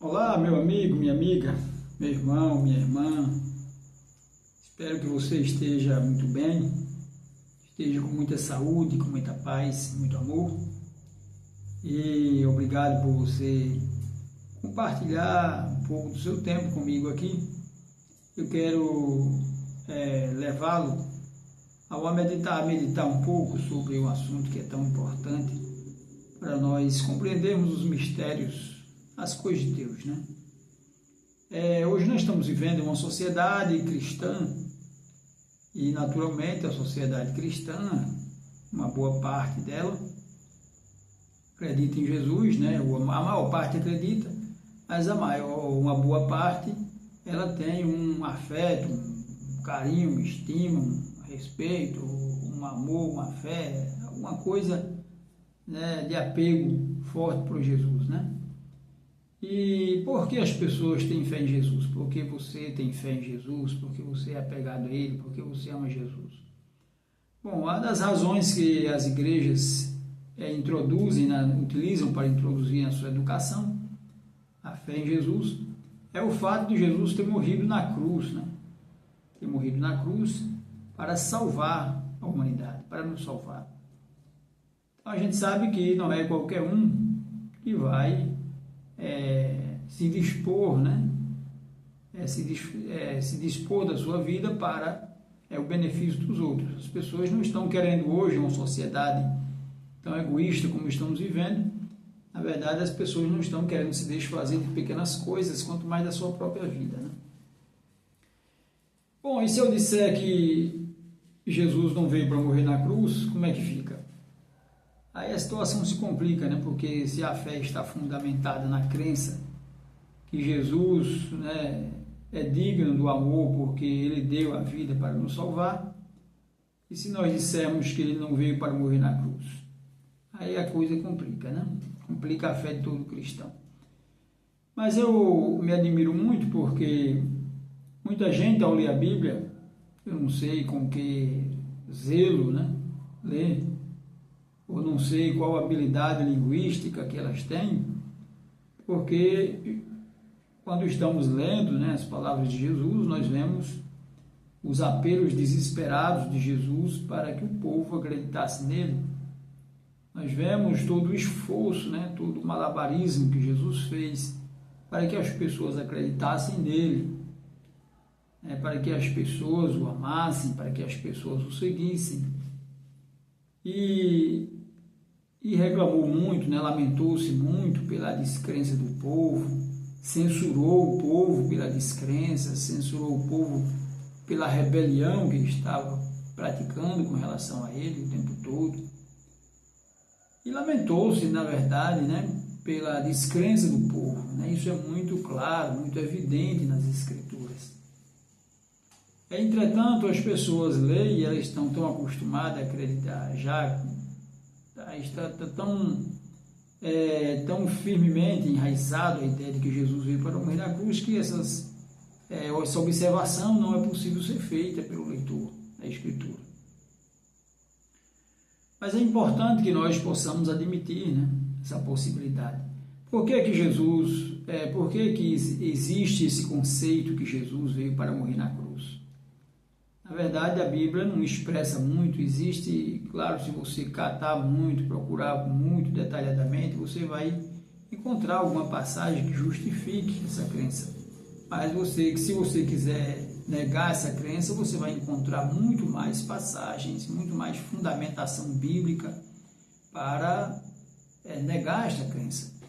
Olá, meu amigo, minha amiga, meu irmão, minha irmã. Espero que você esteja muito bem, esteja com muita saúde, com muita paz, muito amor. E obrigado por você compartilhar um pouco do seu tempo comigo aqui. Eu quero levá-lo a meditar um pouco sobre um assunto que é tão importante para nós compreendermos os mistérios, as coisas de Deus, né? Hoje nós estamos vivendo uma sociedade cristã e, naturalmente, a sociedade cristã, uma boa parte dela, acredita em Jesus, né? A maior parte acredita, mas uma boa parte, ela tem um afeto, um carinho, uma estima, um respeito, um amor, uma fé, alguma coisa, né, de apego forte por Jesus, né? E por que as pessoas têm fé em Jesus? Por que você tem fé em Jesus? Por que você é apegado a Ele? Por que você ama Jesus? Bom, uma das razões que as igrejas utilizam para introduzir na sua educação a fé em Jesus é o fato de Jesus ter morrido na cruz, né? Ter morrido na cruz para salvar a humanidade, para nos salvar. Então a gente sabe que não é qualquer um que vai se dispor, né? Se dispor da sua vida para o benefício dos outros. As pessoas não estão querendo hoje uma sociedade tão egoísta como estamos vivendo. Na verdade, as pessoas não estão querendo se desfazer de pequenas coisas, quanto mais da sua própria vida, né? Bom, e se eu disser que Jesus não veio para morrer na cruz, como é que fica? Aí a situação se complica, né? Porque se a fé está fundamentada na crença que Jesus, né, é digno do amor porque Ele deu a vida para nos salvar, e se nós dissermos que Ele não veio para morrer na cruz, aí a coisa complica, né? Complica a fé de todo cristão. Mas eu me admiro muito porque muita gente, ao ler a Bíblia, eu não sei com que zelo, né, lê, ou não sei qual habilidade linguística que elas têm, porque quando estamos lendo, né, as palavras de Jesus, nós vemos os apelos desesperados de Jesus para que o povo acreditasse nele. Nós vemos todo o esforço, né, todo o malabarismo que Jesus fez para que as pessoas acreditassem nele, né, para que as pessoas o amassem, para que as pessoas o seguissem. E reclamou muito, né, lamentou-se muito pela descrença do povo, censurou o povo pela descrença, censurou o povo pela rebelião que ele estava praticando com relação a ele o tempo todo. E lamentou-se, na verdade, né, pela descrença do povo, né? Isso é muito claro, muito evidente nas Escrituras. Entretanto, as pessoas leem e elas estão tão acostumadas a acreditar, já está tão firmemente enraizado a ideia de que Jesus veio para morrer na cruz que essa observação não é possível ser feita pelo leitor da Escritura. Mas é importante que nós possamos admitir, né, essa possibilidade. Por que existe esse conceito que Jesus veio para morrer na cruz? Na verdade, a Bíblia não expressa muito, existe, claro, se você catar muito, procurar muito detalhadamente, você vai encontrar alguma passagem que justifique essa crença. Mas se você quiser negar essa crença, você vai encontrar muito mais passagens, muito mais fundamentação bíblica para negar esta crença.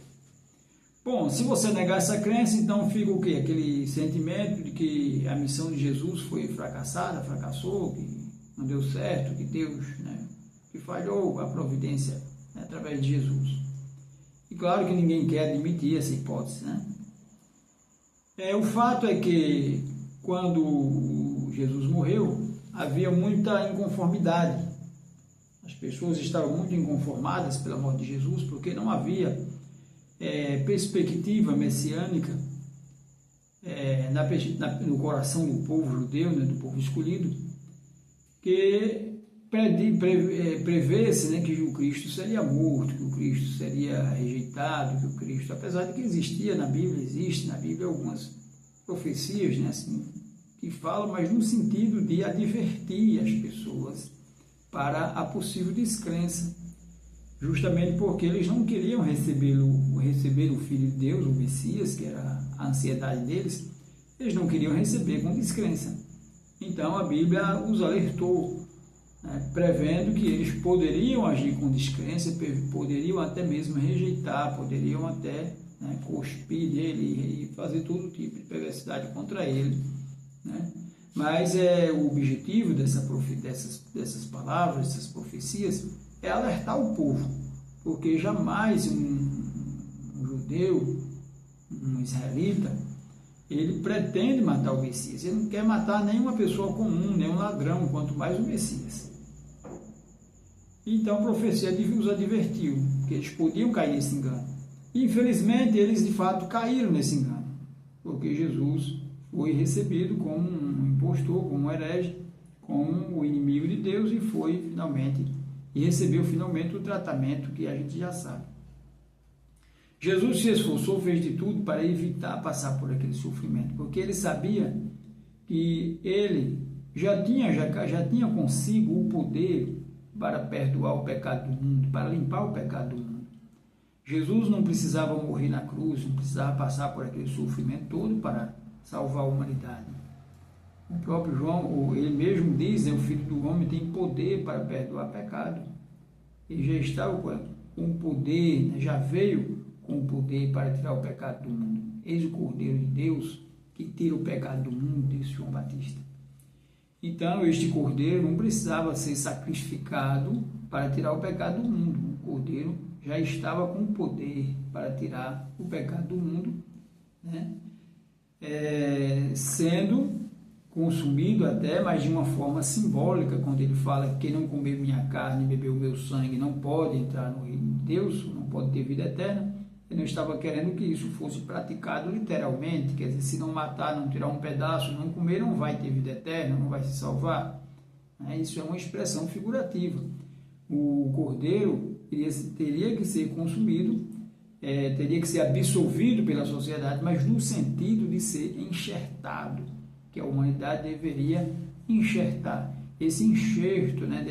Bom, se você negar essa crença, então fica o quê? Aquele sentimento de que a missão de Jesus foi fracassou, que não deu certo, que Deus, né, que falhou a providência, né, através de Jesus. E claro que ninguém quer admitir essa hipótese, né? O fato é que quando Jesus morreu, havia muita inconformidade. As pessoas estavam muito inconformadas pela morte de Jesus, porque não havia perspectiva messiânica no coração do povo judeu, né, do povo escolhido, que prevê-se, né, que o Cristo seria morto, que o Cristo seria rejeitado, que o Cristo, apesar de que existia na Bíblia, existe na Bíblia algumas profecias, né, assim, que falam, mas no sentido de advertir as pessoas para a possível descrença, justamente porque eles não queriam receber o Filho de Deus, o Messias, que era a ansiedade deles, eles não queriam receber com descrença. Então a Bíblia os alertou, né, prevendo que eles poderiam agir com descrença, poderiam até mesmo rejeitar, poderiam até, né, cuspir nele e fazer todo tipo de perversidade contra ele, né? Mas o objetivo dessas palavras, dessas profecias, é alertar o povo, porque jamais um judeu, um israelita, ele pretende matar o Messias, ele não quer matar nenhuma pessoa comum, nem um ladrão, quanto mais o Messias. Então a profecia os advertiu que eles podiam cair nesse engano. E, infelizmente, eles de fato caíram nesse engano, porque Jesus foi recebido como um impostor, como um herege, como o inimigo de Deus e recebeu finalmente o tratamento que a gente já sabe. Jesus se esforçou, fez de tudo para evitar passar por aquele sofrimento, porque ele sabia que ele já tinha consigo o poder para perdoar o pecado do mundo, para limpar o pecado do mundo. Jesus não precisava morrer na cruz, não precisava passar por aquele sofrimento todo para salvar a humanidade. O próprio João, ele mesmo diz, o Filho do Homem tem poder para perdoar pecado. Ele já estava com o poder, já veio com o poder para tirar o pecado do mundo. Eis o Cordeiro de Deus que tira o pecado do mundo, disse João Batista. Então, este Cordeiro não precisava ser sacrificado para tirar o pecado do mundo. O Cordeiro já estava com o poder para tirar o pecado do mundo, né? Sendo consumido até, mas de uma forma simbólica, quando ele fala que quem não comer minha carne e beber o meu sangue não pode entrar no reino de Deus, não pode ter vida eterna. Ele não estava querendo que isso fosse praticado literalmente, quer dizer, se não matar, não tirar um pedaço, não comer, não vai ter vida eterna, não vai se salvar. Isso é uma expressão figurativa. O cordeiro teria que ser consumido, teria que ser absolvido pela sociedade, mas no sentido de ser enxertado, que a humanidade deveria enxertar. Esse enxerto, né,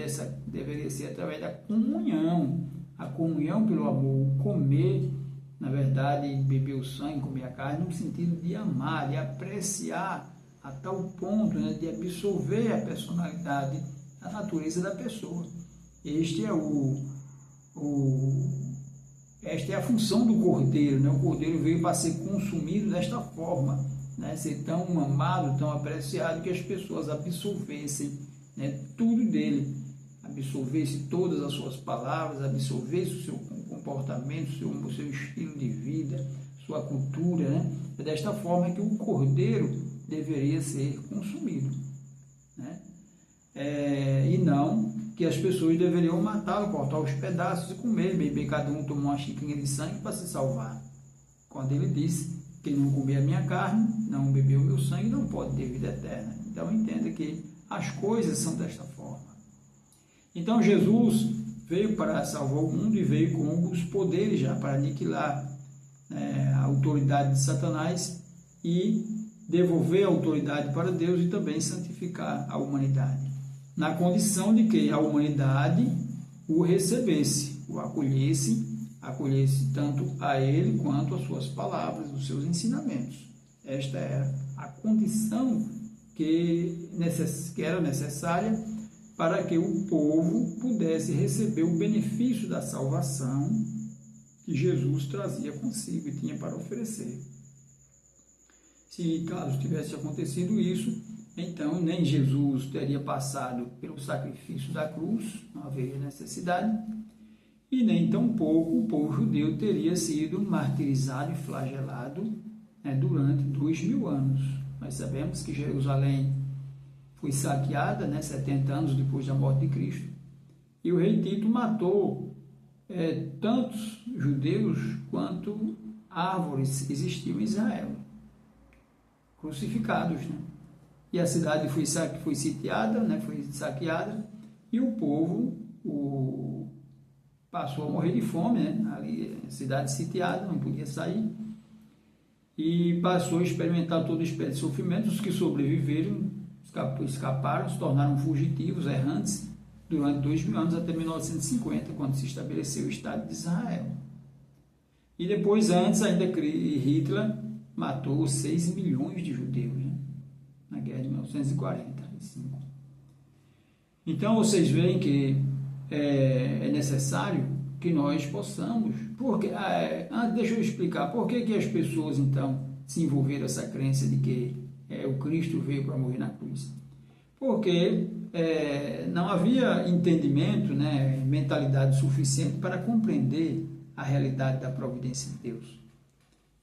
deveria ser através da comunhão, a comunhão pelo amor, comer, na verdade, beber o sangue, comer a carne, no sentido de amar, de apreciar a tal ponto, né, de absorver a personalidade, a natureza da pessoa. Esta é a função do cordeiro, né? O cordeiro veio para ser consumido desta forma, né? Ser tão amado, tão apreciado, que as pessoas absorvessem, né, tudo dele, absorvesse todas as suas palavras, absorvesse o seu comportamento, o seu estilo de vida, sua cultura, né? É desta forma que o cordeiro deveria ser consumido, né? E não que as pessoas deveriam matá-lo, cortar os pedaços e comer, beber, cada um tomar uma xicrinha de sangue para se salvar. Quando ele disse, quem não comer a minha carne, não beber o meu sangue, não pode ter vida eterna. Então entenda que as coisas são desta forma. Então Jesus veio para salvar o mundo e veio com os poderes já para aniquilar, a autoridade de Satanás e devolver a autoridade para Deus e também santificar a humanidade, na condição de que a humanidade o recebesse, o acolhesse tanto a ele quanto as suas palavras, os seus ensinamentos. Esta era a condição que era necessária para que o povo pudesse receber o benefício da salvação que Jesus trazia consigo e tinha para oferecer. Se caso tivesse acontecido isso, então nem Jesus teria passado pelo sacrifício da cruz, não haveria necessidade, e nem tampouco o povo judeu teria sido martirizado e flagelado, durante 2000 anos. Nós sabemos que Jerusalém foi saqueada, 70 anos depois da morte de Cristo, e o rei Tito matou tantos judeus quanto árvores existiam em Israel, crucificados, E a cidade foi sitiada, foi saqueada, e o povo passou a morrer de fome, né? Ali, cidade sitiada, não podia sair, e passou a experimentar toda espécie de sofrimento. Os que sobreviveram escaparam, se tornaram fugitivos, errantes, durante 2000 anos, até 1950, quando se estabeleceu o Estado de Israel. E depois, antes, ainda Hitler matou 6 milhões de judeus, né? Na guerra de 1945. Então, vocês veem que é necessário que nós possamos, porque, deixa eu explicar, por que as pessoas, então, se envolveram nessa crença de que o Cristo veio para morrer na cruz? Porque não havia entendimento, né, mentalidade suficiente para compreender a realidade da providência de Deus.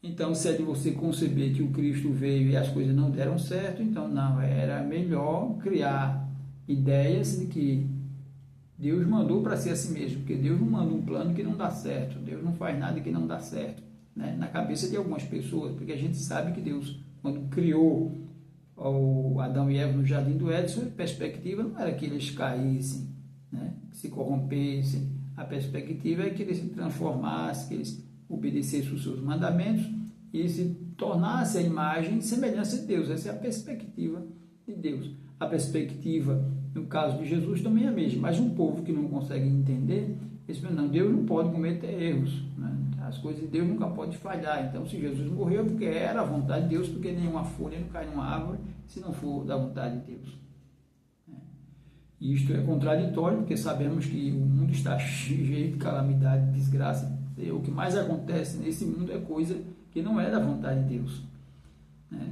Então, se é de você conceber que o Cristo veio e as coisas não deram certo, então não, era melhor criar ideias de que Deus mandou para ser assim mesmo, porque Deus não manda um plano que não dá certo, Deus não faz nada que não dá certo, né? Na cabeça de algumas pessoas, porque a gente sabe que Deus, quando criou o Adão e Eva no Jardim do Éden, a perspectiva não era que eles caíssem, né? Que se corrompessem, a perspectiva é que eles se transformassem, que eles obedecessem os seus mandamentos e se tornassem a imagem e semelhança de Deus. Essa é a perspectiva de Deus. A perspectiva, no caso de Jesus, também é a mesma, mas um povo que não consegue entender, eles pensam, não, Deus não pode cometer erros, né? As coisas de Deus nunca podem falhar. Então, se Jesus morreu, porque era a vontade de Deus, porque nenhuma folha não cai numa árvore se não for da vontade de Deus. E isto é contraditório, porque sabemos que o mundo está cheio de calamidade, desgraça. E o que mais acontece nesse mundo é coisa que não é da vontade de Deus, né?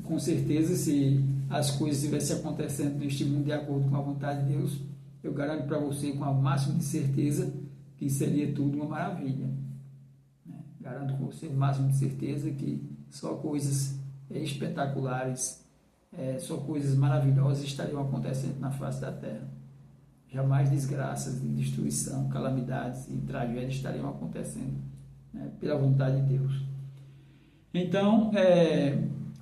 Com certeza, se as coisas estivessem acontecendo neste mundo de acordo com a vontade de Deus, eu garanto para você com o máximo de certeza que seria tudo uma maravilha, né? Garanto com você o máximo de certeza que só coisas espetaculares, só coisas maravilhosas estariam acontecendo na face da terra. Jamais desgraças, destruição, calamidades e tragédias estariam acontecendo, né, pela vontade de Deus. Então,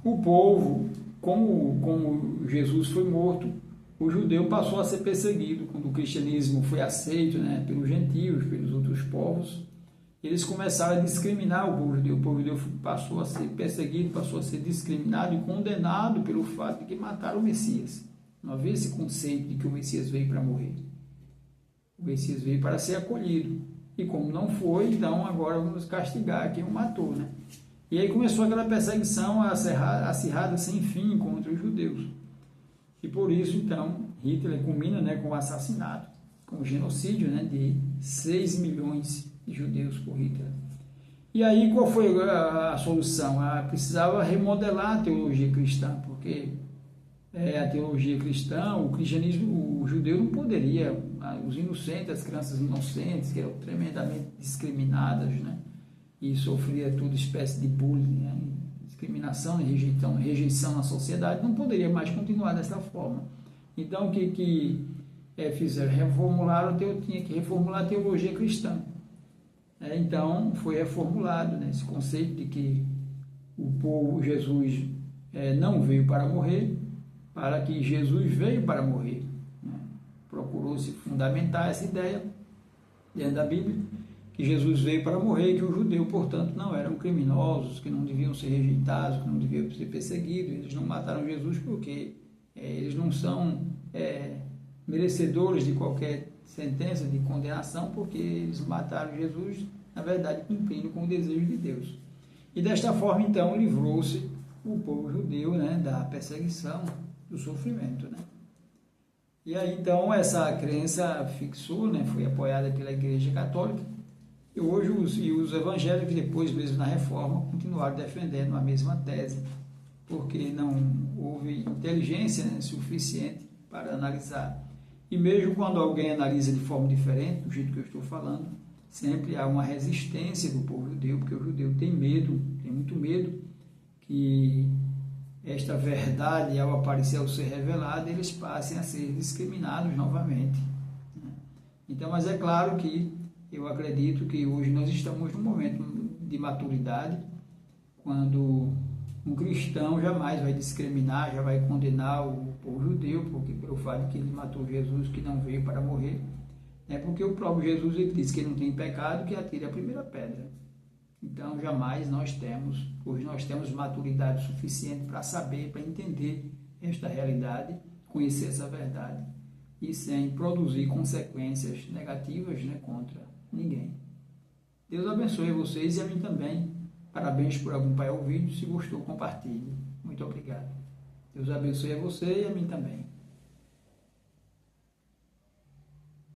o povo, como Jesus foi morto, o judeu passou a ser perseguido. Quando o cristianismo foi aceito, né, pelos gentios, pelos outros povos, eles começaram a discriminar o povo judeu. O povo judeu passou a ser perseguido, passou a ser discriminado e condenado pelo fato de que mataram o Messias. Não havia esse conceito de que o Messias veio para morrer. O Messias veio para ser acolhido. E como não foi, então agora vamos castigar quem o matou, né? E aí começou aquela perseguição acirrada sem fim contra os judeus. E por isso, então, Hitler culmina, né, com o assassinato, com o genocídio, né, de 6 milhões de judeus por Hitler. E aí qual foi a solução? Precisava remodelar a teologia cristã, porque a teologia cristã, o cristianismo, o judeu não poderia, os inocentes, as crianças inocentes, que eram tremendamente discriminadas, né, e sofria toda espécie de bullying, né, discriminação e rejeição na sociedade, não poderia mais continuar dessa forma. Então, o que fizeram? Tinha que reformular a teologia cristã. Então, foi reformulado, né, esse conceito de que o povo, Jesus, não veio para morrer, para que Jesus veio para morrer, né? Procurou-se fundamentar essa ideia dentro da Bíblia, que Jesus veio para morrer, que os judeus, portanto, não eram criminosos, que não deviam ser rejeitados, que não deviam ser perseguidos. Eles não mataram Jesus porque eles não são merecedores de qualquer sentença de condenação, porque eles mataram Jesus, na verdade, cumprindo com o desejo de Deus. E desta forma, então, livrou-se o povo judeu, né, da perseguição, do sofrimento, né? E aí, então, essa crença fixou, né, foi apoiada pela Igreja Católica, e hoje os evangélicos, depois mesmo na Reforma, continuaram defendendo a mesma tese, porque não houve inteligência, né, suficiente para analisar. E mesmo quando alguém analisa de forma diferente, do jeito que eu estou falando, sempre há uma resistência do povo judeu, porque o judeu tem medo, tem muito medo que esta verdade, ao aparecer, ao ser revelada, eles passem a ser discriminados novamente, né? Então, mas é claro que eu acredito que hoje nós estamos num momento de maturidade, quando Um cristão jamais vai discriminar, já vai condenar o povo judeu, porque pelo fato de que ele matou Jesus, que não veio para morrer, porque o próprio Jesus ele disse que ele não tem pecado, que atire a primeira pedra. Então jamais nós temos, hoje nós temos maturidade suficiente para saber, para entender esta realidade, conhecer essa verdade e sem produzir consequências negativas contra ninguém. Deus abençoe vocês e a mim também. Parabéns por acompanhar o vídeo. Se gostou, compartilhe. Muito obrigado. Deus abençoe a você e a mim também.